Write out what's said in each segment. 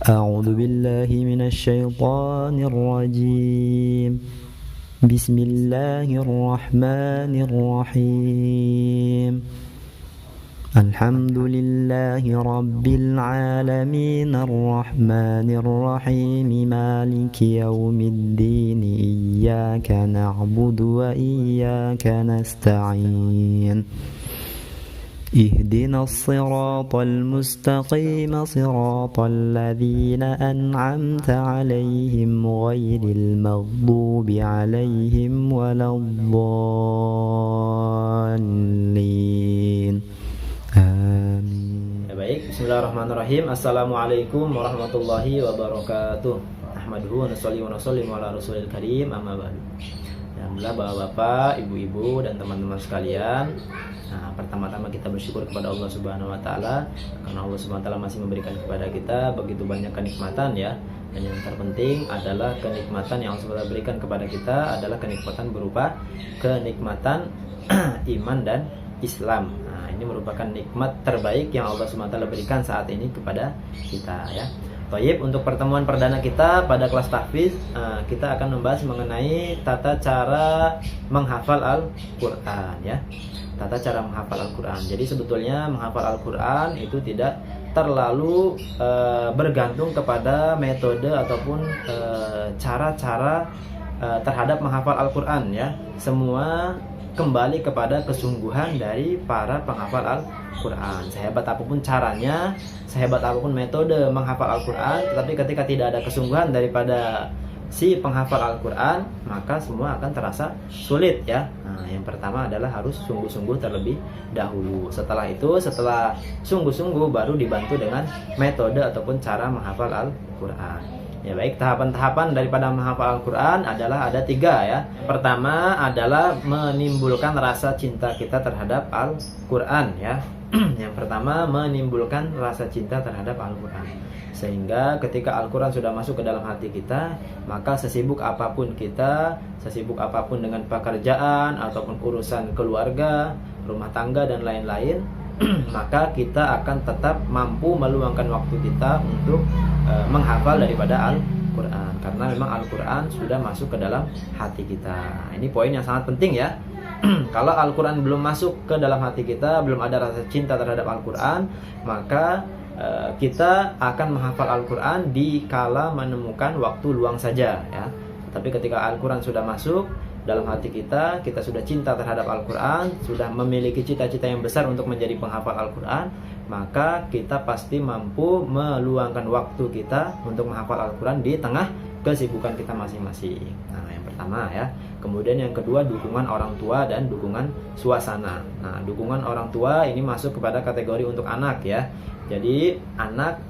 أعوذ بالله من الشيطان الرجيم بسم الله الرحمن الرحيم الحمد لله رب العالمين الرحمن الرحيم مالك يوم الدين إياك نعبد وإياك نستعين اهدنا الصراط المستقيم صراط الذين أنعمت عليهم غير المغضوب عليهم ولا الضالين آمين. Baik, bismillahirrahmanirrahim. Assalamualaikum warahmatullahi wabarakatuh. Ahmaduhu wa nusalli wa nusallimu ala rasulil karim, amma ba'du. Alhamdulillah bapak-bapak, ibu-ibu dan teman-teman sekalian. Nah, pertama-tama kita bersyukur kepada Allah Subhanahu wa taala karena Allah Subhanahu wa taala masih memberikan kepada kita begitu banyak kenikmatan ya. Dan yang terpenting adalah kenikmatan yang Allah Subhanahu wa taala berikan kepada kita adalah kenikmatan berupa kenikmatan iman dan Islam. Nah, ini merupakan nikmat terbaik yang Allah Subhanahu wa taala berikan saat ini kepada kita ya. Baik, untuk pertemuan perdana kita pada kelas tahfiz, kita akan membahas mengenai tata cara menghafal Al-Qur'an ya. Tata cara menghafal Al-Quran. Jadi sebetulnya menghafal Al-Quran itu tidak terlalu bergantung kepada metode ataupun cara-cara terhadap menghafal Al-Quran ya. Semua kembali kepada kesungguhan dari para penghafal Al-Quran. Sehebat apapun caranya, sehebat apapun metode menghafal Al-Quran, tetapi ketika tidak ada kesungguhan daripada si penghafal Al-Quran, maka semua akan terasa sulit ya. Nah, yang pertama adalah harus sungguh-sungguh terlebih dahulu. Setelah itu, setelah sungguh-sungguh baru dibantu dengan metode ataupun cara menghafal Al-Quran. Ya baik, tahapan-tahapan daripada menghafal Al-Quran adalah ada 3 ya. Pertama adalah menimbulkan rasa cinta kita terhadap Al-Quran ya. Yang pertama menimbulkan rasa cinta terhadap Al-Quran. Sehingga ketika Al-Quran sudah masuk ke dalam hati kita, maka sesibuk apapun kita, sesibuk apapun dengan pekerjaan ataupun urusan keluarga, rumah tangga dan lain-lain, maka kita akan tetap mampu meluangkan waktu kita untuk menghafal daripada Al-Quran. Karena memang Al-Quran sudah masuk ke dalam hati kita. Ini poin yang sangat penting ya. Kalau Al-Quran belum masuk ke dalam hati kita, belum ada rasa cinta terhadap Al-Quran, maka kita akan menghafal Al-Quran di kala menemukan waktu luang saja ya. Tapi ketika Al-Quran sudah masuk dalam hati kita, kita sudah cinta terhadap Al-Quran, sudah memiliki cita-cita yang besar untuk menjadi penghafal Al-Quran, maka kita pasti mampu meluangkan waktu kita untuk menghafal Al-Quran di tengah kesibukan kita masing-masing. Nah, yang pertama ya. Kemudian yang kedua, dukungan orang tua dan dukungan suasana. Nah, dukungan orang tua ini masuk kepada kategori untuk anak ya. Jadi anak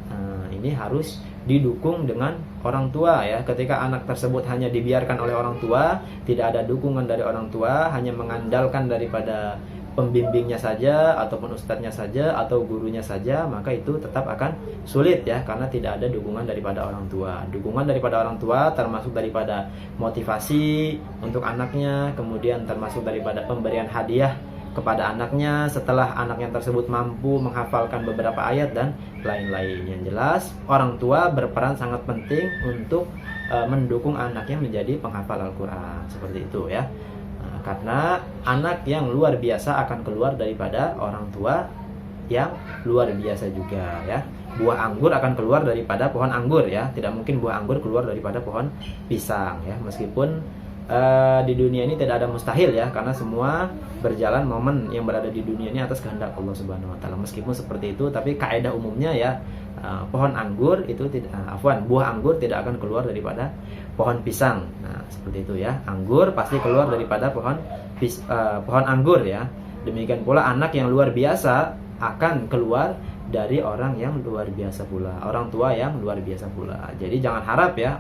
ini harus didukung dengan orang tua ya. Ketika anak tersebut hanya dibiarkan oleh orang tua, tidak ada dukungan dari orang tua, hanya mengandalkan daripada pembimbingnya saja ataupun ustadznya saja atau gurunya saja, maka itu tetap akan sulit ya, karena tidak ada dukungan daripada orang tua. Dukungan daripada orang tua termasuk daripada motivasi untuk anaknya, kemudian termasuk daripada pemberian hadiah kepada anaknya setelah anaknya tersebut mampu menghafalkan beberapa ayat dan lain-lain. Yang jelas orang tua berperan sangat penting untuk mendukung anaknya menjadi penghafal Al-Quran. Seperti itu ya. Karena anak yang luar biasa akan keluar daripada orang tua yang luar biasa juga ya. Buah anggur akan keluar daripada pohon anggur ya. Tidak mungkin buah anggur keluar daripada pohon pisang ya. Meskipun di dunia ini tidak ada mustahil ya, karena semua berjalan momen yang berada di dunia ini atas kehendak Allah Subhanahu wa taala. Meskipun seperti itu, tapi kaidah umumnya ya, pohon anggur itu buah anggur tidak akan keluar daripada pohon pisang. Nah, seperti itu ya. Anggur pasti keluar daripada pohon anggur ya. Demikian pula anak yang luar biasa akan keluar dari orang yang luar biasa pula, orang tua yang luar biasa pula. Jadi jangan harap ya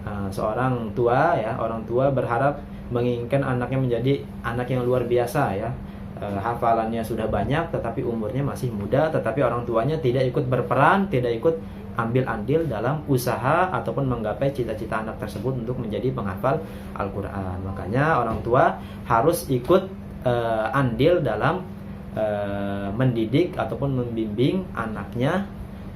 seorang tua ya, orang tua berharap menginginkan anaknya menjadi anak yang luar biasa ya. Hafalannya sudah banyak tetapi umurnya masih muda, tetapi orang tuanya tidak ikut berperan, tidak ikut ambil andil dalam usaha ataupun menggapai cita-cita anak tersebut untuk menjadi penghafal Al-Quran. Makanya orang tua harus ikut andil dalam mendidik ataupun membimbing anaknya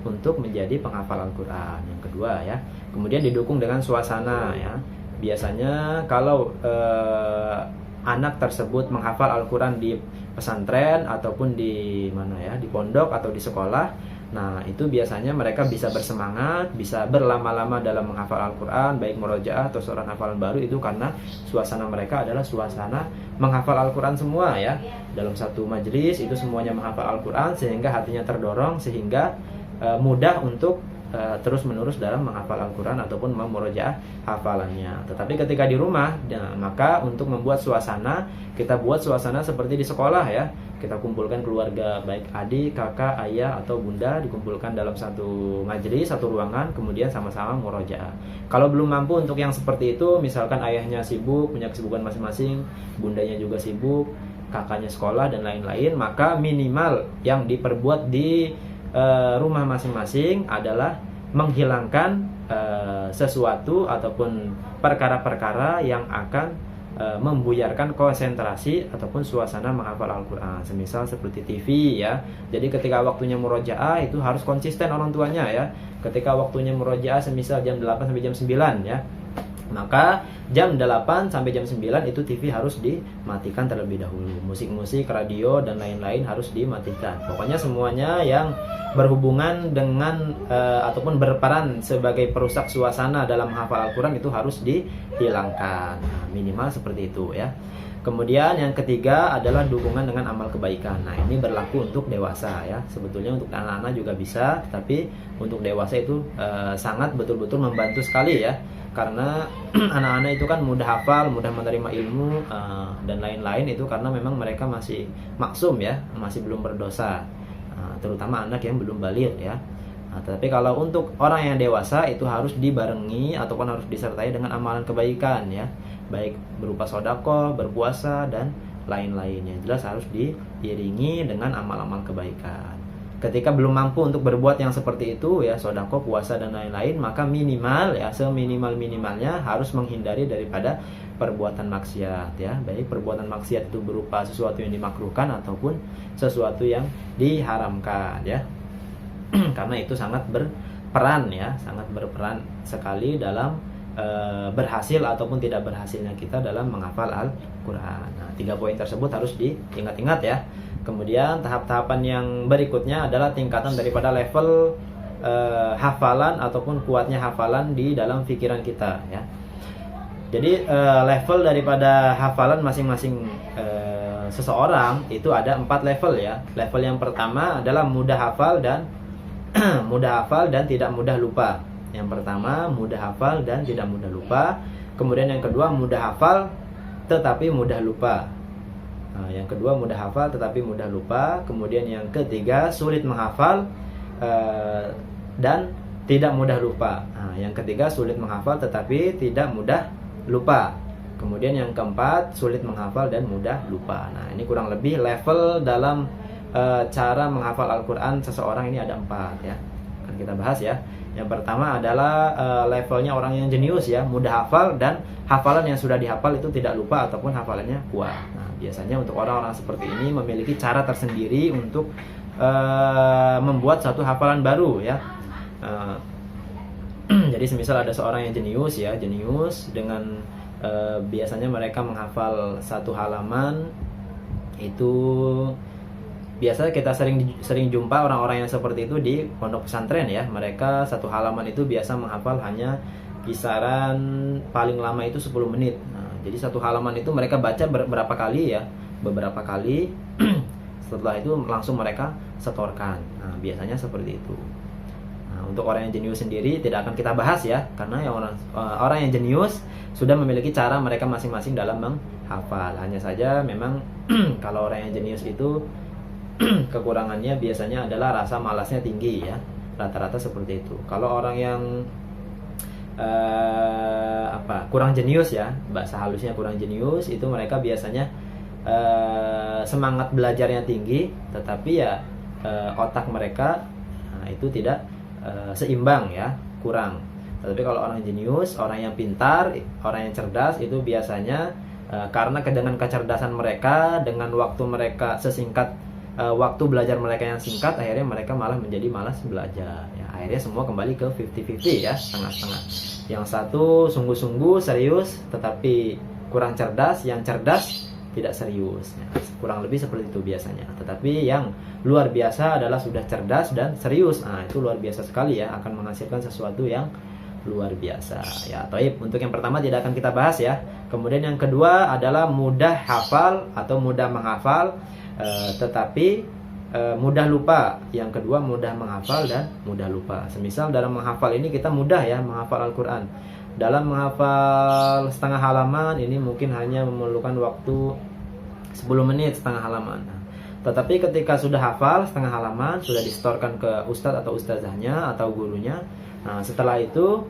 untuk menjadi penghafal Al-Quran. Yang kedua ya, kemudian didukung dengan suasana ya. Biasanya kalau anak tersebut menghafal Al-Quran di pesantren ataupun di mana ya, di pondok atau di sekolah, nah itu biasanya mereka bisa bersemangat, bisa berlama-lama dalam menghafal Al-Quran, baik murojaah atau surat hafalan baru, itu karena suasana mereka adalah suasana menghafal Al-Quran semua ya. Dalam satu majelis itu semuanya menghafal Al-Quran, sehingga hatinya terdorong, sehingga mudah untuk terus menerus dalam menghafal Al-Quran ataupun memurojaah hafalannya. Tetapi ketika di rumah, maka untuk membuat suasana, kita buat suasana seperti di sekolah ya. Kita kumpulkan keluarga, baik adik, kakak, ayah, atau bunda, dikumpulkan dalam satu majelis, satu ruangan, kemudian sama-sama murojaah. Kalau belum mampu untuk yang seperti itu, misalkan ayahnya sibuk, punya kesibukan masing-masing, bundanya juga sibuk, kakaknya sekolah, dan lain-lain, maka minimal yang diperbuat di rumah masing-masing adalah menghilangkan sesuatu ataupun perkara-perkara yang akan membuyarkan konsentrasi ataupun suasana menghafal Al-Quran. Semisal seperti TV ya. Jadi ketika waktunya murojaah itu harus konsisten orang tuanya ya. Ketika waktunya murojaah semisal jam 8 sampai jam 9 ya, maka jam 8 sampai jam 9 itu TV harus dimatikan terlebih dahulu. Musik-musik, radio, dan lain-lain harus dimatikan. Pokoknya semuanya yang berhubungan dengan ataupun berperan sebagai perusak suasana dalam menghafal Al-Quran itu harus dihilangkan. Nah, minimal seperti itu ya. Kemudian yang ketiga adalah dukungan dengan amal kebaikan. Nah, ini berlaku untuk dewasa ya. Sebetulnya untuk anak-anak juga bisa, tapi untuk dewasa itu sangat betul-betul membantu sekali ya. Karena anak-anak itu kan mudah hafal, mudah menerima ilmu dan lain-lain, itu karena memang mereka masih maksum ya, masih belum berdosa, terutama anak yang belum baligh ya. Tapi kalau untuk orang yang dewasa itu harus dibarengi ataupun harus disertai dengan amalan kebaikan ya, baik berupa sedekah, berpuasa, dan lain-lainnya. Jelas harus diiringi dengan amal-amal kebaikan. Ketika belum mampu untuk berbuat yang seperti itu ya, sedekah, puasa, dan lain-lain, maka minimal ya, seminimal-minimalnya harus menghindari daripada perbuatan maksiat ya, baik perbuatan maksiat itu berupa sesuatu yang dimakruhkan ataupun sesuatu yang diharamkan ya. Karena itu sangat berperan ya, sangat berperan sekali dalam berhasil ataupun tidak berhasilnya kita dalam menghafal Al-Quran. Nah, 3 poin tersebut harus diingat-ingat ya. Kemudian tahap-tahapan yang berikutnya adalah tingkatan daripada level hafalan ataupun kuatnya hafalan di dalam pikiran kita ya. Jadi level daripada hafalan masing-masing seseorang itu ada 4 level ya. Level yang pertama adalah mudah hafal dan mudah hafal dan tidak mudah lupa. Yang pertama mudah hafal dan tidak mudah lupa. Kemudian yang kedua mudah hafal tetapi mudah lupa. Yang kedua mudah hafal tetapi mudah lupa. Kemudian yang ketiga sulit menghafal dan tidak mudah lupa. Yang ketiga sulit menghafal tetapi tidak mudah lupa. Kemudian yang keempat sulit menghafal dan mudah lupa. Nah, ini kurang lebih level dalam cara menghafal Al-Quran seseorang ini ada 4 ya. Akan kita bahas ya. Yang pertama adalah levelnya orang yang jenius ya, mudah hafal dan hafalan yang sudah dihafal itu tidak lupa ataupun hafalannya kuat. Nah, biasanya untuk orang-orang seperti ini memiliki cara tersendiri untuk membuat satu hafalan baru ya. Jadi semisal ada seorang yang jenius ya, jenius dengan biasanya mereka menghafal satu halaman itu. Biasanya kita sering jumpa orang-orang yang seperti itu di pondok pesantren ya. Mereka satu halaman itu biasa menghafal hanya kisaran paling lama itu 10 menit. Nah, jadi satu halaman itu mereka baca beberapa kali ya, beberapa kali. Setelah itu langsung mereka setorkan. Nah, biasanya seperti itu. Nah, untuk orang yang jenius sendiri tidak akan kita bahas ya, karena yang orang yang jenius sudah memiliki cara mereka masing-masing dalam menghafal. Hanya saja memang kalau orang yang jenius itu kekurangannya biasanya adalah rasa malasnya tinggi ya, rata-rata seperti itu. Kalau orang yang kurang jenius ya, bahasa halusnya kurang jenius, itu mereka biasanya semangat belajarnya tinggi, tetapi ya otak mereka itu tidak seimbang ya, kurang. Tapi kalau orang jenius, orang yang pintar, orang yang cerdas, itu biasanya karena dengan kecerdasan mereka, dengan waktu mereka sesingkat waktu belajar mereka yang singkat, akhirnya mereka malah menjadi malas belajar ya. Akhirnya semua kembali ke 50-50 ya, setengah-setengah. Yang satu sungguh-sungguh serius tetapi kurang cerdas, yang cerdas tidak serius ya. Kurang lebih seperti itu biasanya. Tetapi yang luar biasa adalah sudah cerdas dan serius. Nah, itu luar biasa sekali ya, akan menghasilkan sesuatu yang luar biasa ya. Taib, untuk yang pertama tidak akan kita bahas ya. Kemudian yang kedua adalah mudah hafal atau mudah menghafal, tetapi mudah lupa. Yang kedua mudah menghafal dan mudah lupa. Semisal dalam menghafal ini kita mudah ya menghafal Al-Quran. Dalam menghafal setengah halaman ini mungkin hanya memerlukan waktu 10 menit setengah halaman. Tetapi ketika sudah hafal setengah halaman, sudah disetorkan ke ustadz atau ustazahnya atau gurunya. Nah, setelah itu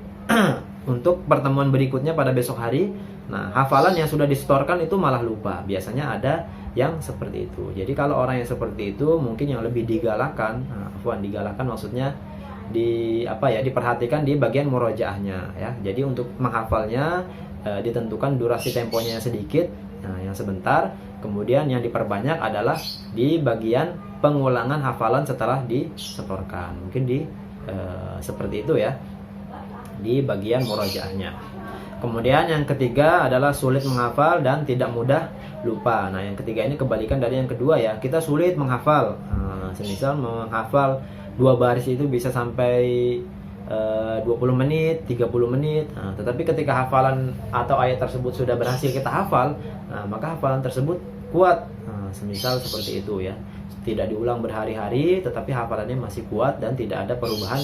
untuk pertemuan berikutnya pada besok hari, nah hafalan yang sudah disetorkan itu malah lupa. Biasanya ada yang seperti itu. Jadi kalau orang yang seperti itu mungkin yang lebih digalakkan, digalakkan maksudnya diperhatikan di bagian murojaahnya ya. Jadi untuk menghafalnya ditentukan durasi temponya yang sedikit, yang sebentar. Kemudian yang diperbanyak adalah di bagian pengulangan hafalan setelah disetorkan. Mungkin seperti itu ya, di bagian murojaahnya. Kemudian yang ketiga adalah sulit menghafal dan tidak mudah lupa. Nah, yang ketiga ini kebalikan dari yang kedua ya. Kita sulit menghafal. Semisal menghafal 2 baris itu bisa sampai 20 menit, 30 menit. Nah, tetapi ketika hafalan atau ayat tersebut sudah berhasil kita hafal, maka hafalan tersebut kuat. Semisal seperti itu ya. Tidak diulang berhari-hari, tetapi hafalannya masih kuat dan tidak ada perubahan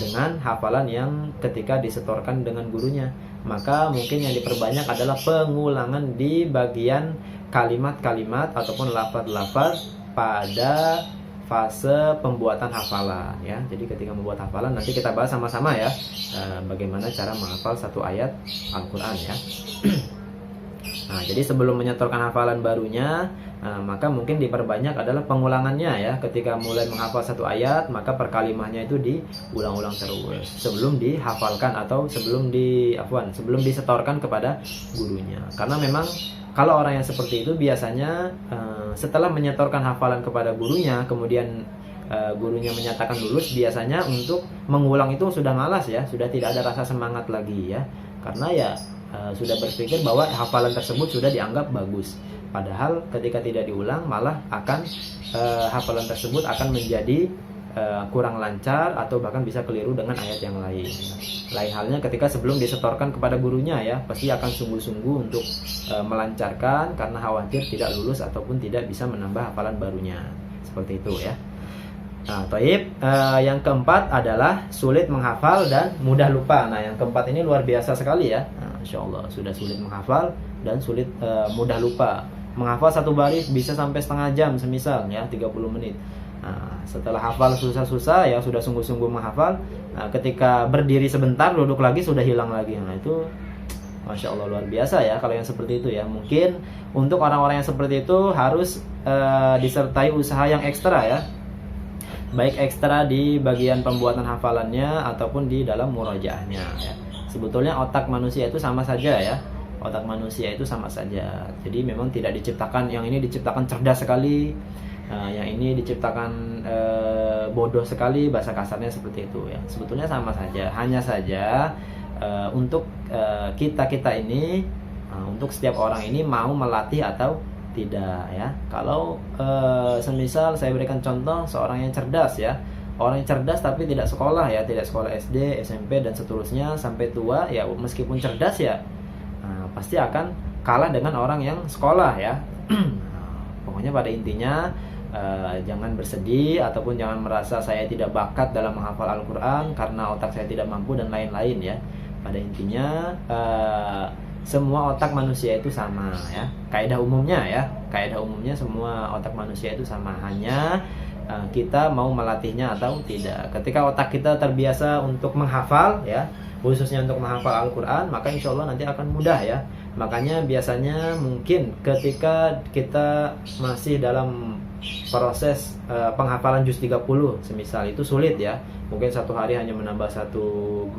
dengan hafalan yang ketika disetorkan dengan gurunya. Maka mungkin yang diperbanyak adalah pengulangan di bagian kalimat-kalimat ataupun lafaz-lafaz pada fase pembuatan hafalan ya. Jadi ketika membuat hafalan nanti kita bahas sama-sama ya, bagaimana cara menghafal satu ayat Al-Quran ya. Nah, jadi sebelum menyetorkan hafalan barunya, maka mungkin diperbanyak adalah pengulangannya ya. Ketika mulai menghafal satu ayat, maka per kalimahnya itu diulang-ulang terus sebelum dihafalkan atau sebelum disetorkan kepada gurunya. Karena memang kalau orang yang seperti itu biasanya setelah menyetorkan hafalan kepada gurunya, kemudian gurunya menyatakan lulus, biasanya untuk mengulang itu sudah malas ya, sudah tidak ada rasa semangat lagi ya. Karena ya sudah berpikir bahwa hafalan tersebut sudah dianggap bagus. Padahal ketika tidak diulang malah akan hafalan tersebut akan menjadi kurang lancar atau bahkan bisa keliru dengan ayat yang lain. Lain halnya ketika sebelum disetorkan kepada gurunya ya, pasti akan sungguh-sungguh untuk melancarkan karena khawatir tidak lulus ataupun tidak bisa menambah hafalan barunya. Seperti itu ya. Nah, taib, yang keempat adalah sulit menghafal dan mudah lupa. Nah, yang keempat ini luar biasa sekali ya. Nah, Insya Allah sudah sulit menghafal dan sulit mudah lupa. Menghafal satu baris bisa sampai setengah jam semisal ya, 30 menit. Nah, setelah hafal susah-susah ya, sudah sungguh-sungguh menghafal, ketika berdiri sebentar duduk lagi sudah hilang lagi. Nah, itu Masya Allah luar biasa ya kalau yang seperti itu ya. Mungkin untuk orang-orang yang seperti itu harus disertai usaha yang ekstra ya, baik ekstra di bagian pembuatan hafalannya ataupun di dalam murojaahnya ya. Sebetulnya otak manusia itu sama saja ya. Otak manusia itu sama saja. Jadi memang tidak diciptakan, yang ini diciptakan cerdas sekali, yang ini diciptakan bodoh sekali, bahasa kasarnya seperti itu ya. Sebetulnya sama saja. Hanya saja untuk kita ini, untuk setiap orang ini mau melatih atau tidak ya. Kalau semisal saya berikan contoh seorang yang cerdas ya, orang yang cerdas tapi tidak sekolah ya, tidak sekolah SD, SMP dan seterusnya sampai tua ya, meskipun cerdas ya pasti akan kalah dengan orang yang sekolah ya. Pokoknya pada intinya jangan bersedih ataupun jangan merasa saya tidak bakat dalam menghafal Al-Quran karena otak saya tidak mampu dan lain-lain ya. Pada intinya semua otak manusia itu sama ya. Kaidah umumnya semua otak manusia itu sama, hanya kita mau melatihnya atau tidak. Ketika otak kita terbiasa untuk menghafal ya, khususnya untuk menghafal Al-Quran, maka insya Allah nanti akan mudah ya. Makanya biasanya mungkin ketika kita masih dalam proses penghafalan juz 30 semisal, itu sulit ya. Mungkin satu hari hanya menambah satu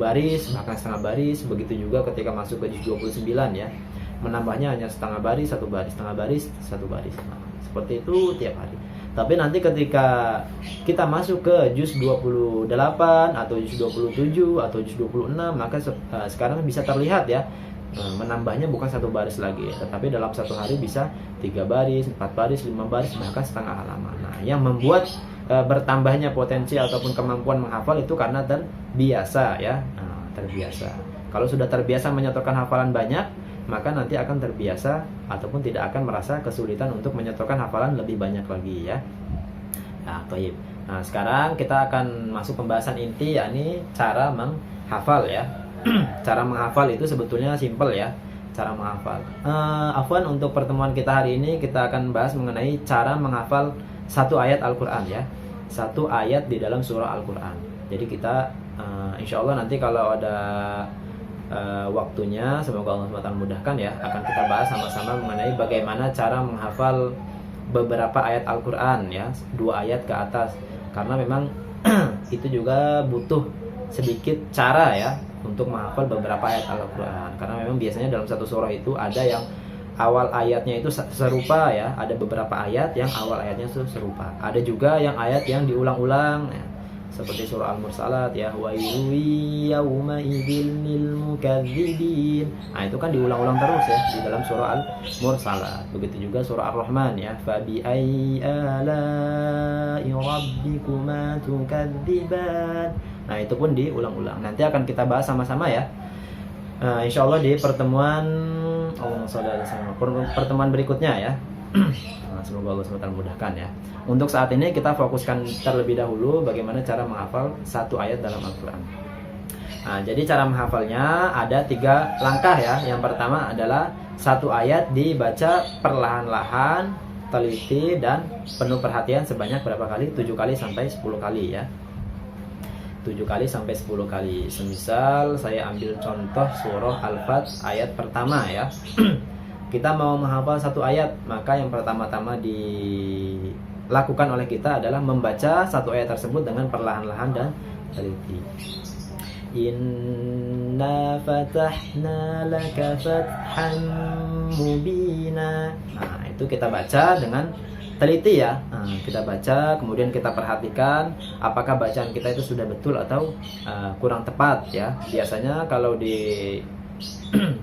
baris, bahkan setengah baris. Begitu juga ketika masuk ke juz 29 ya, menambahnya hanya setengah baris, satu baris, setengah baris, satu baris. Nah, seperti itu tiap hari. Tapi nanti ketika kita masuk ke juz 28 atau juz 27 atau juz 26, maka sekarang bisa terlihat ya, menambahnya bukan satu baris lagi, tetapi dalam satu hari bisa 3 baris, 4 baris, 5 baris, bahkan setengah halaman. Nah, yang membuat bertambahnya potensi ataupun kemampuan menghafal itu karena terbiasa ya. Nah, terbiasa. Kalau sudah terbiasa menyetorkan hafalan banyak, maka nanti akan terbiasa ataupun tidak akan merasa kesulitan untuk menyetorkan hafalan lebih banyak lagi ya. Nah, toib. Nah, sekarang kita akan masuk pembahasan inti, yakni cara menghafal ya. Cara menghafal itu sebetulnya simple ya, cara menghafal. Afwan, untuk pertemuan kita hari ini kita akan bahas mengenai cara menghafal satu ayat Al-Quran ya, satu ayat di dalam surah Al-Quran. Jadi kita insya Allah nanti kalau ada waktunya, semoga Allah SWT mudahkan ya, akan kita bahas sama-sama mengenai bagaimana cara menghafal beberapa ayat Al-Quran ya, 2 ayat ke atas, karena memang itu juga butuh sedikit cara ya untuk menghafal beberapa ayat Al-Quran. Karena memang biasanya dalam satu surah itu ada yang awal ayatnya itu serupa ya, ada beberapa ayat yang awal ayatnya itu serupa, ada juga yang ayat yang diulang-ulang ya, seperti surah Al-Mursalat ya, wailu yauma idzil lil mukadzibin. Nah, itu kan diulang-ulang terus ya di dalam surah Al-Mursalat. Begitu juga surah Ar-Rahman ya, fa bi ayyi ala'i rabbikuma tukadziban. Nah, itu pun diulang-ulang. Nanti akan kita bahas sama-sama ya. Insya Allah di pertemuan pertemuan berikutnya ya. Semoga Allah SWT mudahkan ya. Untuk saat ini kita fokuskan terlebih dahulu bagaimana cara menghafal satu ayat dalam Al-Quran. Nah, jadi cara menghafalnya ada 3 langkah ya. Yang pertama adalah satu ayat dibaca perlahan-lahan, teliti dan penuh perhatian sebanyak berapa kali? 7 kali sampai 10 kali ya. 7 kali sampai 10 kali. Semisal saya ambil contoh surah Al-Fat ayat pertama ya. Kita mau menghafal satu ayat, maka yang pertama-tama dilakukan oleh kita adalah membaca satu ayat tersebut dengan perlahan-lahan dan teliti. Inna fatahna laka fathan mubina. Nah, itu kita baca dengan teliti ya. Nah, kita baca, kemudian kita perhatikan apakah bacaan kita itu sudah betul atau kurang tepat ya. Biasanya kalau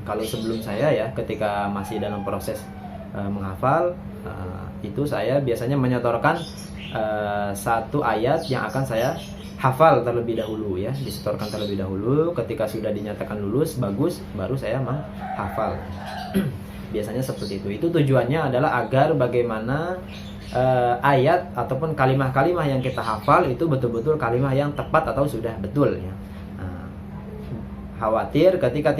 kalau sebelum saya ya, ketika masih dalam proses menghafal, itu saya biasanya menyetorkan satu ayat yang akan saya hafal terlebih dahulu ya, disetorkan terlebih dahulu. Ketika sudah dinyatakan lulus bagus, baru saya menghafal. Biasanya seperti itu. Itu tujuannya adalah agar bagaimana ayat ataupun kalimah-kalimah yang kita hafal itu betul-betul kalimah yang tepat atau sudah betul ya. Khawatir ketika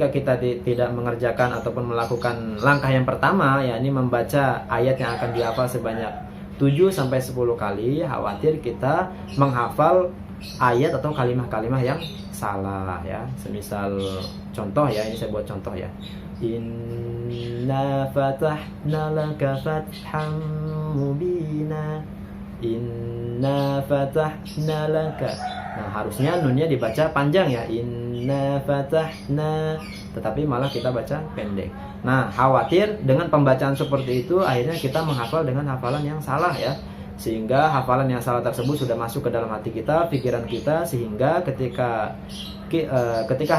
kita tidak mengerjakan ataupun melakukan langkah yang pertama, yakni membaca ayat yang akan dihafal sebanyak 7 sampai 10 kali, khawatir kita menghafal ayat atau kalimah-kalimah yang salah ya. Semisal contoh ya, ini saya buat contoh ya. Inna fatahna laka fatham mubina. Inna fatahna laka. Nah, harusnya nunnya dibaca panjang ya, inna fatahna, tetapi malah kita baca pendek. Nah, khawatir dengan pembacaan seperti itu akhirnya kita menghafal dengan hafalan yang salah ya, sehingga hafalan yang salah tersebut sudah masuk ke dalam hati kita, pikiran kita, sehingga ketika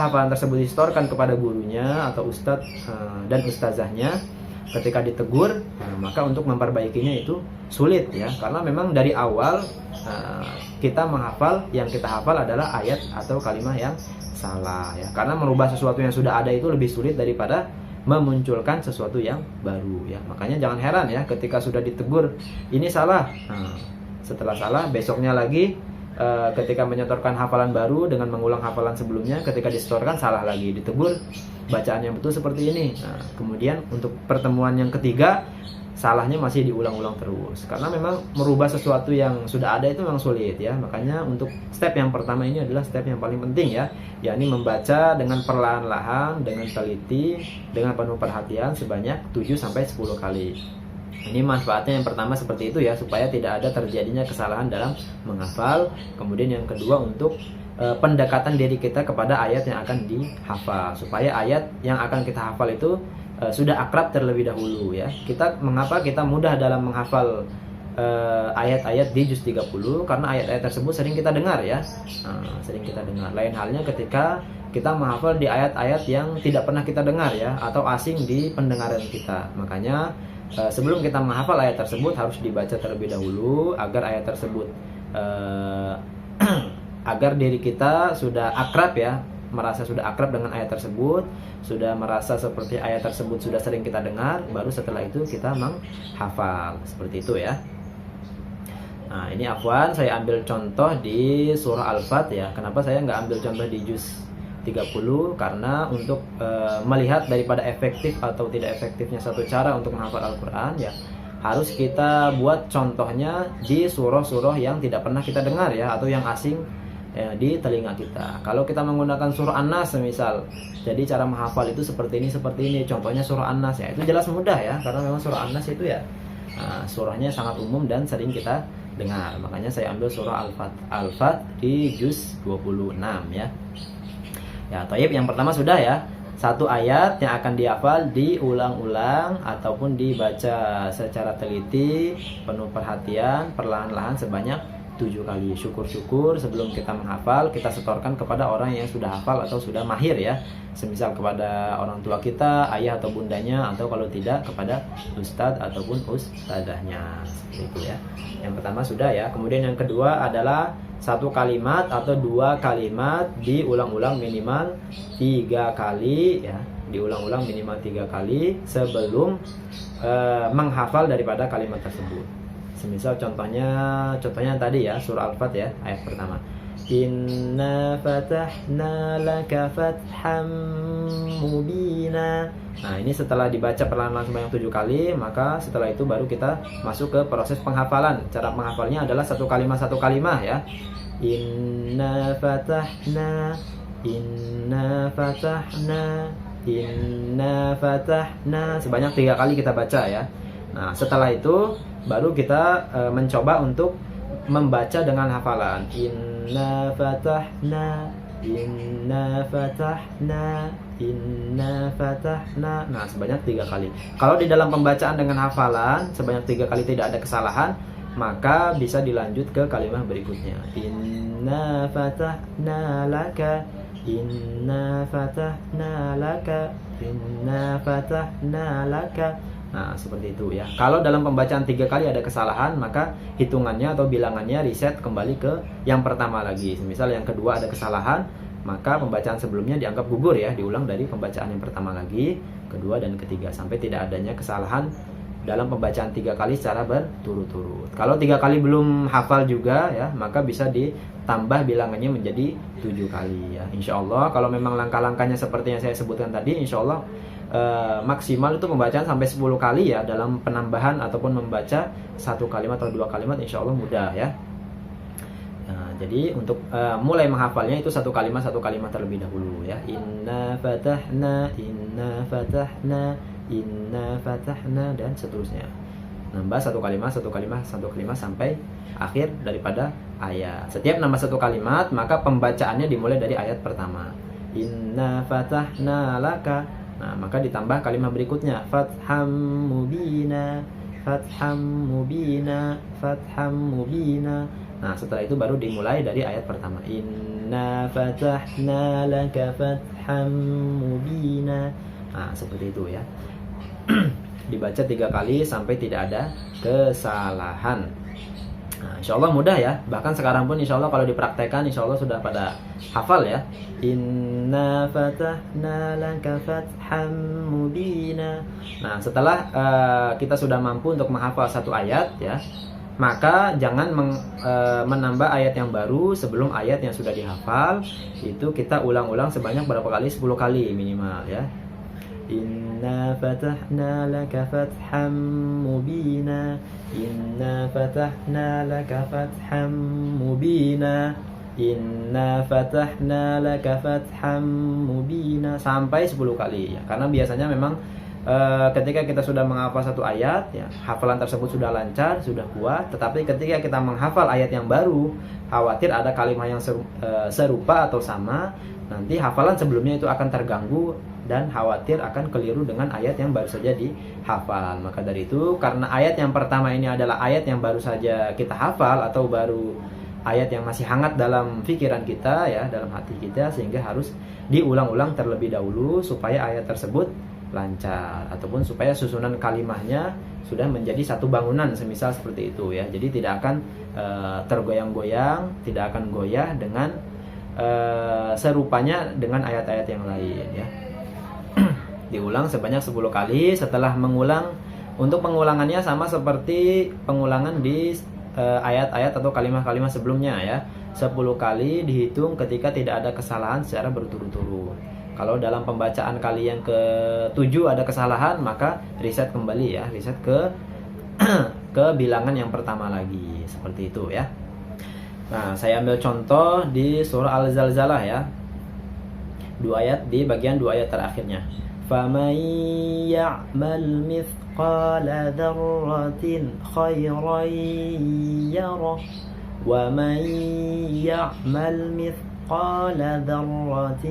hafalan tersebut disetorkan kepada gurunya atau ustadz dan ustazahnya, ketika ditegur, maka untuk memperbaikinya itu sulit ya, karena memang dari awal kita menghafal, yang kita hafal adalah ayat atau kalimah yang salah ya, karena merubah sesuatu yang sudah ada itu lebih sulit daripada memunculkan sesuatu yang baru ya. Makanya jangan heran ya ketika sudah ditegur ini salah, setelah salah besoknya lagi ketika menyetorkan hafalan baru dengan mengulang hafalan sebelumnya, ketika disetorkan salah lagi, ditegur bacaan yang betul seperti ini. Nah, kemudian untuk pertemuan yang ketiga salahnya masih diulang-ulang terus, karena memang merubah sesuatu yang sudah ada itu memang sulit ya. Makanya untuk step yang pertama ini adalah step yang paling penting ya, yakni membaca dengan perlahan-lahan, dengan teliti, dengan penuh perhatian sebanyak 7 sampai 10 kali. Ini manfaatnya yang pertama seperti itu ya, supaya tidak ada terjadinya kesalahan dalam menghafal. Kemudian yang kedua untuk pendekatan diri kita kepada ayat yang akan dihafal, supaya ayat yang akan kita hafal itu sudah akrab terlebih dahulu ya. Mengapa kita mudah dalam menghafal ayat-ayat di juz 30 karena ayat-ayat tersebut sering kita dengar ya. Sering kita dengar. Lain halnya ketika kita menghafal di ayat-ayat yang tidak pernah kita dengar ya, atau asing di pendengaran kita. Makanya sebelum kita menghafal ayat tersebut harus dibaca terlebih dahulu agar ayat tersebut agar diri kita sudah akrab ya, merasa sudah akrab dengan ayat tersebut, sudah merasa seperti ayat tersebut sudah sering kita dengar, baru setelah itu kita menghafal. Seperti itu ya. Nah, ini afwan saya ambil contoh di surah Al-Fat ya. Kenapa saya nggak ambil contoh di juz 30? Karena untuk melihat daripada efektif atau tidak efektifnya satu cara untuk menghafal Al-Quran ya, harus kita buat contohnya di surah-surah yang tidak pernah kita dengar ya, atau yang asing ya, di telinga kita. Kalau kita menggunakan surah An-Nas semisal, jadi cara menghafal itu seperti ini, contohnya surah An-Nas ya, itu jelas mudah ya, karena memang surah An-Nas itu ya surahnya sangat umum dan sering kita dengar. Makanya saya ambil surah Al-Fat di juz 26 ya. Ya, thayyib, yang pertama sudah ya. Satu ayat yang akan dihafal diulang-ulang ataupun dibaca secara teliti, penuh perhatian, perlahan-lahan sebanyak 7 kali. Syukur-syukur sebelum kita menghafal kita setorkan kepada orang yang sudah hafal atau sudah mahir ya. Semisal kepada orang tua kita, ayah atau bundanya, atau kalau tidak kepada ustadz ataupun ustadzahnya. Seperti itu ya. Yang pertama sudah ya. Kemudian yang kedua adalah satu kalimat atau 2 kalimat diulang-ulang minimal 3 kali ya. Diulang-ulang minimal 3 kali sebelum menghafal daripada kalimat tersebut. Semisal contohnya tadi ya, surah Al-Fat ya, ayat pertama. Inna fatahna laka fatham mubina. Nah, ini setelah dibaca perlahan-lahan sebanyak 7 kali, maka setelah itu baru kita masuk ke proses penghafalan. Cara menghafalnya adalah satu kalimat ya. Inna fatahna, inna fatahna, inna fatahna, sebanyak 3 kali kita baca ya. Nah, setelah itu baru kita mencoba untuk membaca dengan hafalan. Inna fatahna, inna fatahna, inna fatahna. Nah, sebanyak 3 kali. Kalau di dalam pembacaan dengan hafalan sebanyak 3 kali tidak ada kesalahan, maka bisa dilanjut ke kalimat berikutnya. Inna fatahna laka, inna fatahna laka, inna fatahna laka. Nah, seperti itu ya. Kalau dalam pembacaan 3 kali ada kesalahan, maka hitungannya atau bilangannya reset kembali ke yang pertama lagi. Misal yang kedua ada kesalahan, maka pembacaan sebelumnya dianggap gugur ya, diulang dari pembacaan yang pertama lagi, kedua dan ketiga, sampai tidak adanya kesalahan dalam pembacaan 3 kali secara berturut-turut. Kalau 3 kali belum hafal juga ya, maka bisa ditambah bilangannya menjadi 7 kali ya. Insya Allah kalau memang langkah-langkahnya seperti yang saya sebutkan tadi, insya Allah maksimal itu pembacaan sampai 10 kali ya, dalam penambahan ataupun membaca 1 kalimat atau 2 kalimat insya Allah mudah ya. Nah, jadi untuk mulai menghafalnya itu 1 kalimat terlebih dahulu ya. Inna fatahna, inna fatahna, inna fatahna, dan seterusnya. Nambah 1 kalimat sampai akhir daripada ayat. Setiap nambah 1 kalimat maka pembacaannya dimulai dari ayat pertama. Inna fatahna laka. Nah, maka ditambah kalimat berikutnya, fatham mubina, fatham mubina, fatham mubina. Nah, setelah itu baru dimulai dari ayat pertama. Inna fatahna laka fatham mubina. Nah, seperti itu ya. Dibaca 3 kali sampai tidak ada kesalahan. Nah, insya Allah mudah ya. Bahkan sekarang pun insya Allah kalau dipraktekkan insya Allah sudah pada hafal ya. Inna fatahna laka fatham mubina. Nah, setelah kita sudah mampu untuk menghafal 1 ayat ya, maka jangan menambah ayat yang baru sebelum ayat yang sudah dihafal. Itu kita ulang-ulang sebanyak berapa kali? 10 kali minimal ya. Inna fatahna laka fatham mubina, inna fatahna laka fatham mubina, inna fatahna laka fatham mubina, sampai 10 kali ya. Karena biasanya memang ketika kita sudah menghafal 1 ayat ya, hafalan tersebut sudah lancar, sudah kuat. Tetapi ketika kita menghafal ayat yang baru, khawatir ada kalimat yang serupa atau sama, nanti hafalan sebelumnya itu akan terganggu dan khawatir akan keliru dengan ayat yang baru saja dihafal. Maka dari itu, karena ayat yang pertama ini adalah ayat yang baru saja kita hafal atau baru ayat yang masih hangat dalam pikiran kita ya, dalam hati kita, sehingga harus diulang-ulang terlebih dahulu supaya ayat tersebut lancar ataupun supaya susunan kalimahnya sudah menjadi satu bangunan, semisal seperti itu ya. Jadi tidak akan tergoyang-goyang, tidak akan goyah dengan serupanya dengan ayat-ayat yang lain ya. Diulang sebanyak 10 kali. Setelah mengulang, untuk pengulangannya sama seperti pengulangan di ayat-ayat atau kalimat-kalimat sebelumnya ya. 10 kali dihitung ketika tidak ada kesalahan secara berturut-turut. Kalau dalam pembacaan kali yang ke-7 ada kesalahan, maka reset kembali ya, reset ke ke bilangan yang pertama lagi, seperti itu ya. Nah, saya ambil contoh di surah Al-Zalzalah ya. 2 ayat di bagian 2 ayat terakhirnya. فَمَنْ يَعْمَلْ مِثْقَالَ ذَرَّةٍ خَيْرًا يَرَهُ وَمَنْ يَعْمَلْ مِثْقَالَ ذَرَّةٍ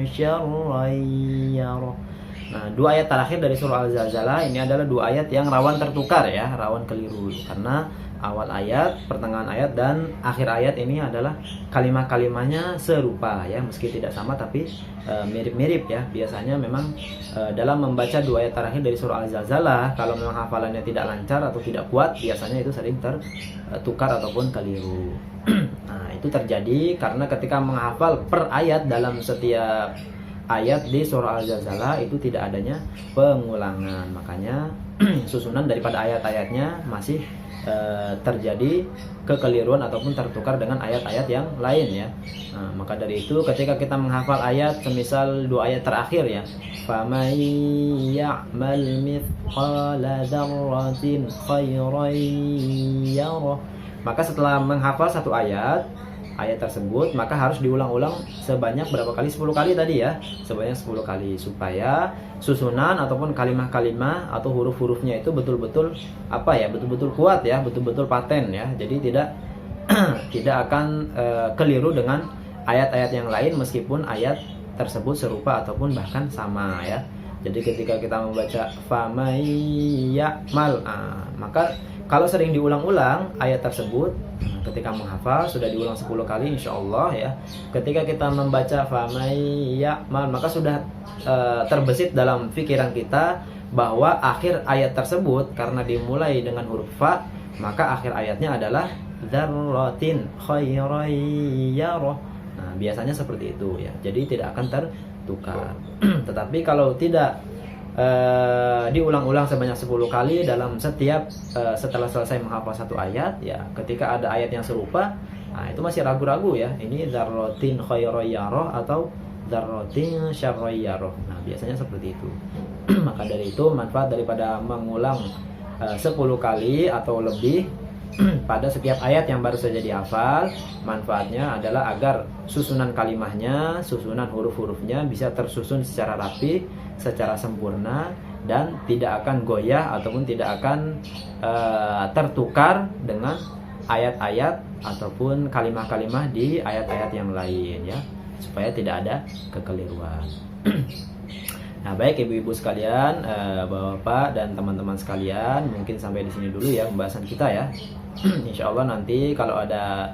شَرًّا يَرَهُ. Nah, 2 ayat terakhir dari surah Al-Zalzalah ini adalah 2 ayat yang rawan tertukar ya, rawan keliru. Karena awal ayat, pertengahan ayat, dan akhir ayat ini adalah kalimat-kalimatnya serupa ya, meski tidak sama tapi mirip-mirip ya. Biasanya memang dalam membaca 2 ayat terakhir dari surah Al-Zalzalah, kalau memang hafalannya tidak lancar atau tidak kuat, biasanya itu sering tertukar ataupun keliru. Nah, itu terjadi karena ketika menghafal per ayat dalam setiap ayat di surah Al-Zalzalah itu tidak adanya pengulangan. Makanya susunan daripada ayat-ayatnya masih terjadi kekeliruan ataupun tertukar dengan ayat-ayat yang lain ya. Nah, maka dari itu ketika kita menghafal ayat, semisal 2 ayat terakhir ya, فَمَنْ يَعْمَلْ مِثْقَالَ ذَرَّةٍ خَيْرًا يَرَهُ, maka setelah menghafal satu ayat tersebut, maka harus diulang-ulang sebanyak berapa kali? 10 kali tadi ya, sebanyak 10 kali, supaya susunan ataupun kalimat-kalimat atau huruf-hurufnya itu betul-betul betul-betul kuat ya, betul-betul paten ya. Jadi tidak akan keliru dengan ayat-ayat yang lain meskipun ayat tersebut serupa ataupun bahkan sama ya. Jadi ketika kita membaca famayyamal, maka kalau sering diulang-ulang ayat tersebut, ketika menghafal sudah diulang 10 kali insyaallah ya. Ketika kita membaca famayyamal, maka sudah terbesit dalam pikiran kita bahwa akhir ayat tersebut karena dimulai dengan huruf fa, maka akhir ayatnya adalah dzarratin khairan yarah. Nah, biasanya seperti itu ya. Jadi tidak akan tertukar. Tetapi kalau tidak diulang-ulang sebanyak 10 kali dalam setiap setelah selesai menghafal satu ayat ya, ketika ada ayat yang serupa, nah itu masih ragu-ragu ya, ini dzarratin khairan yarah atau dzarratin syarran yarah. Nah, biasanya seperti itu. Maka dari itu manfaat daripada mengulang 10 kali atau lebih pada setiap ayat yang baru saja dihafal, manfaatnya adalah agar susunan kalimahnya, susunan huruf-hurufnya bisa tersusun secara rapi, secara sempurna, dan tidak akan goyah ataupun tidak akan tertukar dengan ayat-ayat ataupun kalimah-kalimah di ayat-ayat yang lain ya, supaya tidak ada kekeliruan. Nah, baik ibu-ibu sekalian, bapak-bapak dan teman-teman sekalian, mungkin sampai di sini dulu ya pembahasan kita ya. Insya Allah nanti kalau ada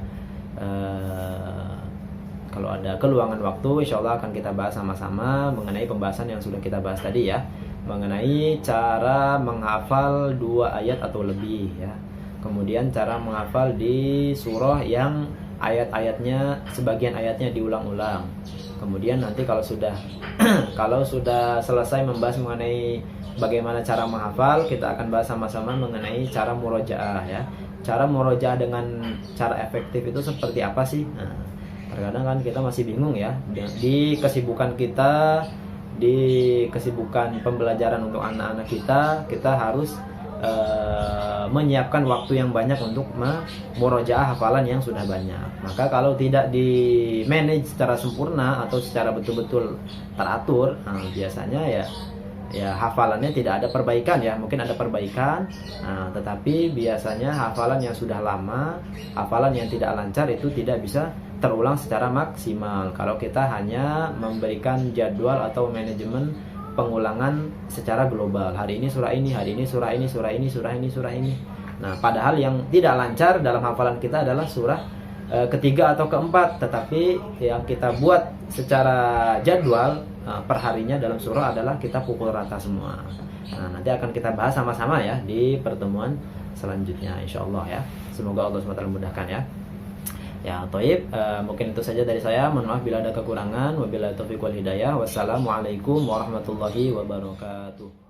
keluangan waktu, insya Allah akan kita bahas sama-sama mengenai pembahasan yang sudah kita bahas tadi ya, mengenai cara menghafal 2 ayat atau lebih ya. Kemudian cara menghafal di surah yang ayat-ayatnya, sebagian ayatnya diulang-ulang. Kemudian nanti kalau sudah selesai membahas mengenai bagaimana cara menghafal, kita akan bahas sama-sama mengenai cara murojaah ya. Cara murojaah dengan cara efektif itu seperti apa sih? Nah, terkadang kan kita masih bingung ya, di kesibukan kita, di kesibukan pembelajaran untuk anak-anak kita harus menyiapkan waktu yang banyak untuk murojaah hafalan yang sudah banyak. Maka kalau tidak di manage secara sempurna atau secara betul-betul teratur, biasanya ya hafalannya tidak ada perbaikan ya. Mungkin ada perbaikan, tetapi biasanya hafalan yang sudah lama, hafalan yang tidak lancar itu tidak bisa terulang secara maksimal. Kalau kita hanya memberikan jadwal atau manajemen pengulangan secara global. Hari ini surah ini, hari ini surah ini, surah ini, surah ini, surah ini. Nah, padahal yang tidak lancar dalam hafalan kita adalah surah ketiga atau keempat, tetapi yang kita buat secara jadwal perharinya dalam surah adalah kita pukul rata semua. Nah, nanti akan kita bahas sama-sama ya di pertemuan selanjutnya insyaallah ya. Semoga Allah SWT mudahkan ya. Ya, toib, mungkin itu saja dari saya. Mohon maaf bila ada kekurangan. Wabillahi taufiq wal hidayah. Wassalamualaikum warahmatullahi wabarakatuh.